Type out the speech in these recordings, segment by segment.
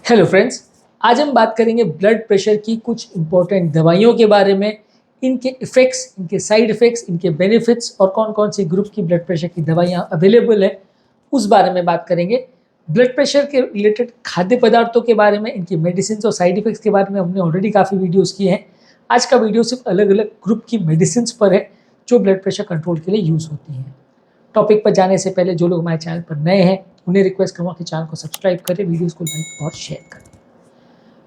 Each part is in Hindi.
हेलो फ्रेंड्स, आज हम बात करेंगे ब्लड प्रेशर की कुछ इंपॉर्टेंट दवाइयों के बारे में, इनके इफ़ेक्ट्स, इनके साइड इफ़ेक्ट्स, इनके बेनिफिट्स और कौन कौन सी ग्रुप की ब्लड प्रेशर की दवाइयाँ अवेलेबल है उस बारे में बात करेंगे। ब्लड प्रेशर के रिलेटेड खाद्य पदार्थों के बारे में, इनकी मेडिसिन और साइड इफ़ेक्ट्स के बारे में हमने ऑलरेडी काफ़ी वीडियोज़ किए हैं। आज का वीडियो सिर्फ अलग अलग ग्रुप की मेडिसिन पर है जो ब्लड प्रेशर कंट्रोल के लिए यूज़ होती हैं। टॉपिक पर जाने से पहले जो लोग हमारे चैनल पर नए हैं उन्हें रिक्वेस्ट करूँगा कि चैनल को सब्सक्राइब करें, वीडियोस को लाइक और शेयर करें।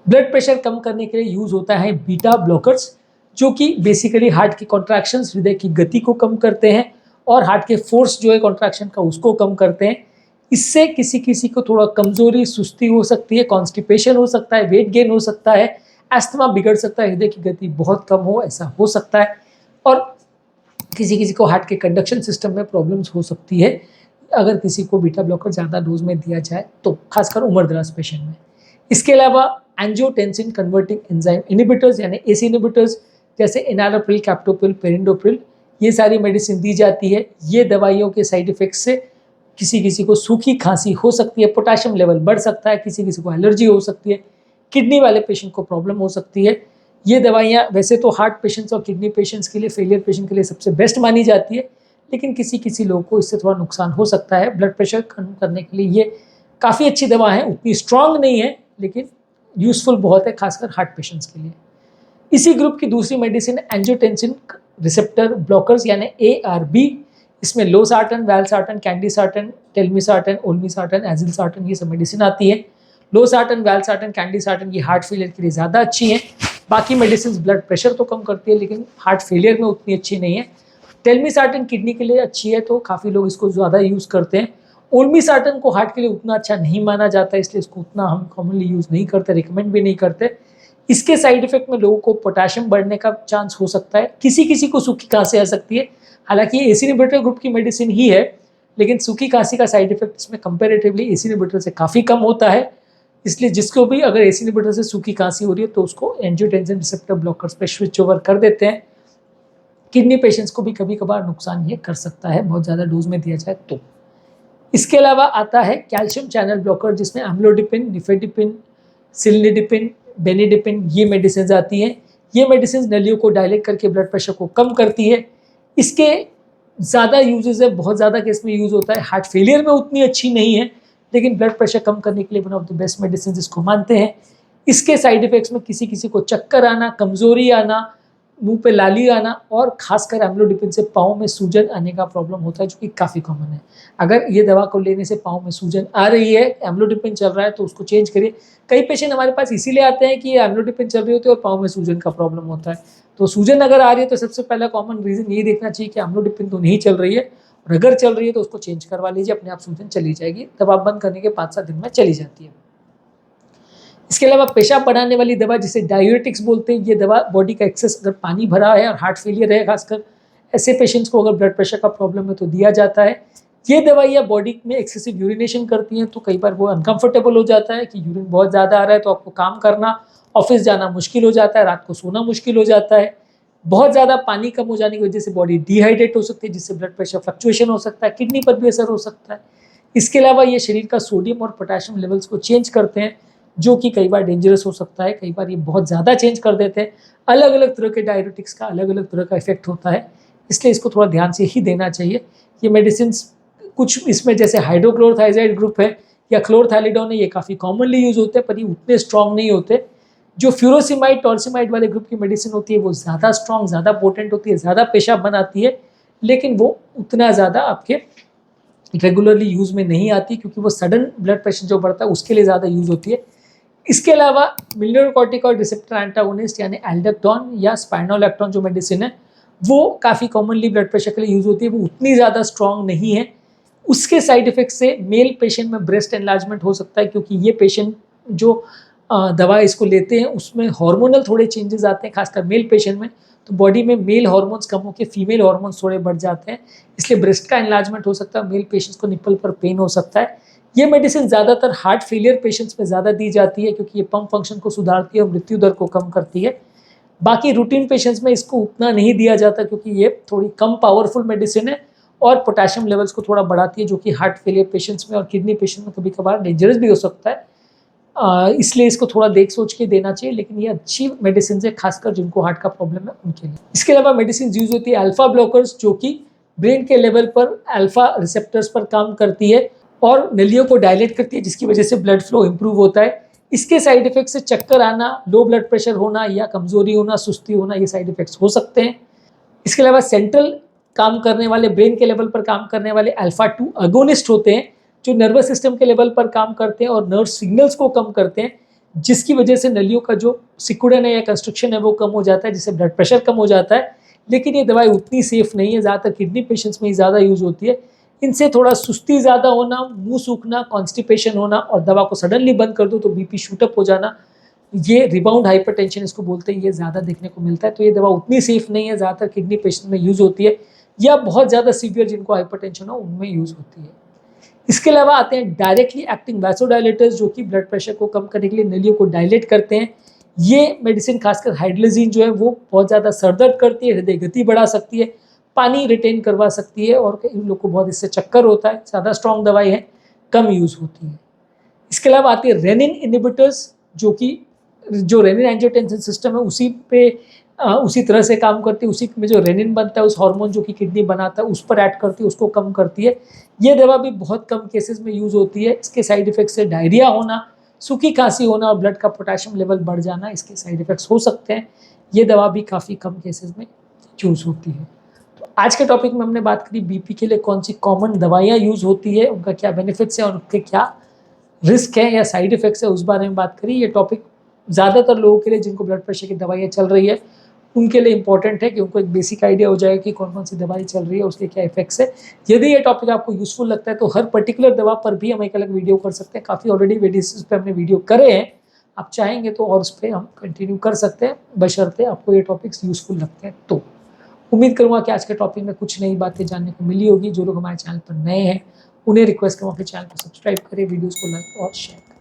ब्लड प्रेशर कम करने के लिए यूज़ होता है बीटा ब्लॉकर्स, जो कि बेसिकली हार्ट की कॉन्ट्रैक्शंस, हृदय की गति को कम करते हैं और हार्ट के फोर्स जो है कॉन्ट्रैक्शन का उसको कम करते हैं। इससे किसी किसी को थोड़ा कमजोरी, सुस्ती हो सकती है, कॉन्स्टिपेशन हो सकता है, वेट गेन हो सकता है, अस्थमा बिगड़ सकता है, हृदय की गति बहुत कम हो ऐसा हो सकता है और किसी किसी को हार्ट के कंडक्शन सिस्टम में प्रॉब्लम्स हो सकती है अगर किसी को बीटा ब्लॉकर ज़्यादा डोज में दिया जाए तो, खासकर उम्रदराज पेशेंट में। इसके अलावा एंजियोटेंसिन कन्वर्टिंग एंजाइम इनिबिटर्स यानी एसी इनिबिटर्स जैसे एनालोप्रिल, कैप्टोप्रिल, पेरिंडोप्रिल, ये सारी मेडिसिन दी जाती है। ये दवाइयों के साइड इफेक्ट से किसी किसी को सूखी खांसी हो सकती है, पोटाशियम लेवल बढ़ सकता है, किसी किसी को एलर्जी हो सकती है, किडनी वाले पेशेंट को प्रॉब्लम हो सकती है। ये दवाइयाँ वैसे तो हार्ट पेशेंट्स और किडनी पेशेंट्स के लिए, फेलियर पेशेंट के लिए सबसे बेस्ट मानी जाती है, लेकिन किसी किसी लोगों को इससे थोड़ा नुकसान हो सकता है। ब्लड प्रेशर कम करने के लिए ये काफ़ी अच्छी दवा है, उतनी स्ट्रांग नहीं है लेकिन यूजफुल बहुत है, खासकर हार्ट पेशेंट्स के लिए। इसी ग्रुप की दूसरी मेडिसिन एंजियोटेंसिन रिसेप्टर ब्लॉकर्स यानी ARB। इसमें लोसार्टन, वैल्सार्टन, कैंडिसार्टन, टेलमिसार्टन, ओल्मिसार्टन, एजिलसार्टन, ये सब मेडिसिन आती है। लोसार्टन, वैल्सार्टन, कैंडिसार्टन ये हार्ट फेलियर के लिए ज़्यादा अच्छी हैं। बाकी मेडिसिन ब्लड प्रेशर तो कम करती है लेकिन हार्ट फेलियर में उतनी अच्छी नहीं है। टेलमिसार्टन किडनी के लिए अच्छी है तो काफ़ी लोग इसको ज़्यादा यूज़ करते हैं। ओल्मिसार्टन को हार्ट के लिए उतना अच्छा नहीं माना जाता, इसलिए इसको उतना हम कॉमनली यूज़ नहीं करते, रिकमेंड भी नहीं करते। इसके साइड इफेक्ट में लोगों को पोटाशियम बढ़ने का चांस हो सकता है, किसी किसी को सूखी खांसी आ सकती है। हालांकि ये एसी इनहिबिटर ग्रुप की मेडिसिन ही है लेकिन सूखी खांसी का साइड इफेक्ट इसमें कंपेरेटिवली एसी इनहिबिटर से काफ़ी कम होता है। इसलिए जिसको भी अगर एसी इनहिबिटर से सूखी खांसी हो रही है तो उसको एंजियोटेंसिन रिसेप्टर ब्लॉकर्स पे स्विच ओवर कर देते हैं। किडनी पेशेंट्स को भी कभी कभार नुकसान ये कर सकता है बहुत ज़्यादा डोज में दिया जाए तो। इसके अलावा आता है कैल्शियम चैनल ब्लॉकर, जिसमें एम्लोडिपिन, निफेडिपिन, सिलनिडिपिन, बेनिडिपिन ये मेडिसिन आती हैं। ये मेडिसिन नलियों को डायलेट करके ब्लड प्रेशर को कम करती है। इसके ज़्यादा यूजेस है, बहुत ज़्यादा केस में यूज़ होता है। हार्ट फेलियर में उतनी अच्छी नहीं है लेकिन ब्लड प्रेशर कम करने के लिए one of the best medicine इसको मानते हैं। इसके साइड इफेक्ट्स में किसी किसी को चक्कर आना, कमजोरी आना, मुंह पे लाली आना और खासकर एम्लोडिपिन से पाँव में सूजन आने का प्रॉब्लम होता है, जो कि काफ़ी कॉमन है। अगर ये दवा को लेने से पाँव में सूजन आ रही है, एम्लोडिपिन चल रहा है तो उसको चेंज करिए। कई पेशेंट हमारे पास इसीलिए आते हैं कि ये एम्लोडिपिन चल रही होती है और पाँव में सूजन का प्रॉब्लम होता है। तो सूजन अगर आ रही है तो सबसे पहला कॉमन रीज़न यही देखना चाहिए कि एम्लोडिपिन तो नहीं चल रही है, और अगर चल रही है तो उसको चेंज करवा लीजिए, अपने आप सूजन चली जाएगी। दवा बंद करने के 5-7 दिन में चली जाती है। इसके अलावा पेशाब बढ़ाने वाली दवा जिसे डायूरेटिक्स बोलते हैं, ये दवा बॉडी का एक्सेस अगर पानी भरा है और हार्ट फेलियर है, खासकर ऐसे पेशेंट्स को अगर ब्लड प्रेशर का प्रॉब्लम है तो दिया जाता है। ये दवाइयाँ बॉडी में एक्सेसिव यूरिनेशन करती हैं तो कई बार वो अनकंफर्टेबल हो जाता है कि यूरिन बहुत ज़्यादा आ रहा है तो आपको काम करना, ऑफिस जाना मुश्किल हो जाता है, रात को सोना मुश्किल हो जाता है। बहुत ज़्यादा पानी कम हो जाने की वजह से बॉडी डिहाइड्रेट हो सकती है, जिससे ब्लड प्रेशर फ्लक्चुएशन हो सकता है, किडनी पर भी असर हो सकता है। इसके अलावा ये शरीर का सोडियम और पोटाशियम लेवल्स को चेंज करते हैं, जो कि कई बार डेंजरस हो सकता है। कई बार ये बहुत ज़्यादा चेंज कर देते हैं। अलग अलग तरह के डायरेटिक्स का अलग अलग तरह का इफेक्ट होता है, इसलिए इसको थोड़ा ध्यान से ही देना चाहिए। ये मेडिसिन कुछ इसमें जैसे हाइड्रोक्लोरोथाइजाइड ग्रुप है या क्लोरथैलिडोन है, ये काफ़ी कॉमनली यूज होते हैं पर ये उतने स्ट्रॉन्ग नहीं होते। जो फ्यूरोसिमाइड, टॉर्सिमाइड वाले ग्रुप की मेडिसिन होती है वो ज़्यादा स्ट्रॉन्ग, ज़्यादा पोटेंट होती है, ज़्यादा पेशाब बनाती है, लेकिन वो उतना ज़्यादा आपके रेगुलरली यूज़ में नहीं आती क्योंकि वो सडन ब्लड प्रेशर जो बढ़ता है उसके लिए ज़्यादा यूज़ होती है। इसके अलावा मिनरल रिसेप्टर एंटागोनिस्ट यानी एल्डोस्टेरोन या स्पाइनोलेक्टोन जो मेडिसिन है वो काफ़ी कॉमनली ब्लड प्रेशर के लिए यूज़ होती है, वो उतनी ज़्यादा स्ट्रॉन्ग नहीं है। उसके साइड इफेक्ट से मेल पेशेंट में ब्रेस्ट एनलार्जमेंट हो सकता है, क्योंकि ये पेशेंट जो दवा इसको लेते हैं उसमें हार्मोनल थोड़े चेंजेस आते हैं, खासकर मेल पेशेंट में। तो बॉडी में मेल हार्मोन्स कम होकर फीमेल हार्मोन्स थोड़े बढ़ जाते हैं, इसलिए ब्रेस्ट का एनलार्जमेंट हो सकता है। मेल पेशेंट्स को निपल पर पेन हो सकता है। ये मेडिसिन ज़्यादातर हार्ट फेलियर पेशेंट्स में ज़्यादा दी जाती है क्योंकि ये पंप फंक्शन को सुधारती है और मृत्यु दर को कम करती है। बाकी रूटीन पेशेंट्स में इसको उतना नहीं दिया जाता क्योंकि ये थोड़ी कम पावरफुल मेडिसिन है और पोटेशियम लेवल्स को थोड़ा बढ़ाती है, जो कि हार्ट फेलियर पेशेंट्स में और किडनी पेशेंट में कभी कभार डेंजरस भी हो सकता है। इसलिए इसको थोड़ा देख सोच के देना चाहिए, लेकिन ये अच्छी मेडिसिन है, खासकर जिनको हार्ट का प्रॉब्लम है उनके लिए। इसके अलावा मेडिसिन यूज होती है अल्फा ब्लॉकर्स, जो कि ब्रेन के लेवल पर अल्फा रिसेप्टर्स पर काम करती है और नलियों को डायलेट करती है, जिसकी वजह से ब्लड फ्लो इंप्रूव होता है। इसके साइड इफेक्ट से चक्कर आना, लो ब्लड प्रेशर होना या कमजोरी होना, सुस्ती होना, ये साइड इफेक्ट्स हो सकते हैं। इसके अलावा सेंट्रल काम करने वाले, ब्रेन के लेवल पर काम करने वाले अल्फा 2 अगोनिस्ट होते हैं, जो नर्वस सिस्टम के लेवल पर काम करते हैं और नर्व सिग्नल्स को कम करते हैं, जिसकी वजह से नलियों का जो सिकुड़न है या कंस्ट्रक्शन है वो कम हो जाता है, जिससे ब्लड प्रेशर कम हो जाता है। लेकिन ये दवाई उतनी सेफ नहीं है, ज़्यादातर किडनी पेशेंट्स में ही ज़्यादा यूज होती है। इनसे थोड़ा सुस्ती ज़्यादा होना, मुंह सूखना, कॉन्स्टिपेशन होना और दवा को सडनली बंद कर दो तो बीपी शूटअप हो जाना, ये रिबाउंड हाइपरटेंशन इसको बोलते हैं, ये ज़्यादा देखने को मिलता है। तो ये दवा उतनी सेफ नहीं है, ज़्यादातर किडनी पेशेंट में यूज़ होती है या बहुत ज़्यादा सीवियर जिनको हाइपरटेंशन हो उनमें यूज़ होती है। इसके अलावा आते हैं डायरेक्टली एक्टिंग वैसोडायलेटर्स, जो कि ब्लड प्रेशर को कम करने के लिए नलियों को डायलेट करते हैं। ये मेडिसिन खासकर हाइड्रोजीन जो है वो बहुत ज़्यादा सर दर्द करती है, हृदय गति बढ़ा सकती है, पानी रिटेन करवा सकती है और इन लोग को बहुत इससे चक्कर होता है। ज़्यादा स्ट्रॉन्ग दवाई है, कम यूज़ होती है। इसके अलावा आती है रेनिन इनिबिटर्स, जो रेनिन एंजियोटेंसिन सिस्टम है उसी तरह से काम करती है। उसी में जो रेनिन बनता है, उस हार्मोन जो कि किडनी बनाता है, उस पर ऐड करती है, उसको कम करती है। ये दवा भी बहुत कम केसेस में यूज़ होती है। इसके साइड इफेक्ट्स से डायरिया होना, सूखी खांसी होना और ब्लड का पोटेशियम लेवल बढ़ जाना, इसके साइड इफेक्ट्स हो सकते हैं। ये दवा भी काफ़ी कम केसेस में यूज़ होती है। तो आज के टॉपिक में हमने बात करी बीपी के लिए कौन सी कॉमन दवाइयाँ यूज़ होती है, उनका क्या बेनिफिट्स है और उनके क्या रिस्क है या साइड इफेक्ट्स है, उस बारे में बात करी। ये टॉपिक ज़्यादातर लोगों के लिए जिनको ब्लड प्रेशर की दवाइयाँ चल रही है उनके लिए इंपॉर्टेंट है कि उनको एक बेसिक आइडिया हो जाएगा कि कौन कौन सी दवाई चल रही है, उसके क्या इफेक्ट्स है। यदि ये टॉपिक आपको यूजफुल लगता है तो हर पर्टिकुलर दवा पर भी हम एक अलग वीडियो कर सकते हैं। काफ़ी ऑलरेडी वीडियोस पे हमने वीडियो करे हैं, आप चाहेंगे तो और उस पर हम कंटिन्यू कर सकते हैं, बशर्ते आपको ये टॉपिक्स यूजफुल लगते हैं। तो उम्मीद करूँगा कि आज के टॉपिक में कुछ नई बातें जानने को मिली होगी। जो लोग हमारे चैनल पर नए हैं उन्हें रिक्वेस्ट करूँगा कि चैनल को सब्सक्राइब करें, वीडियोज़ को लाइक और शेयर करें।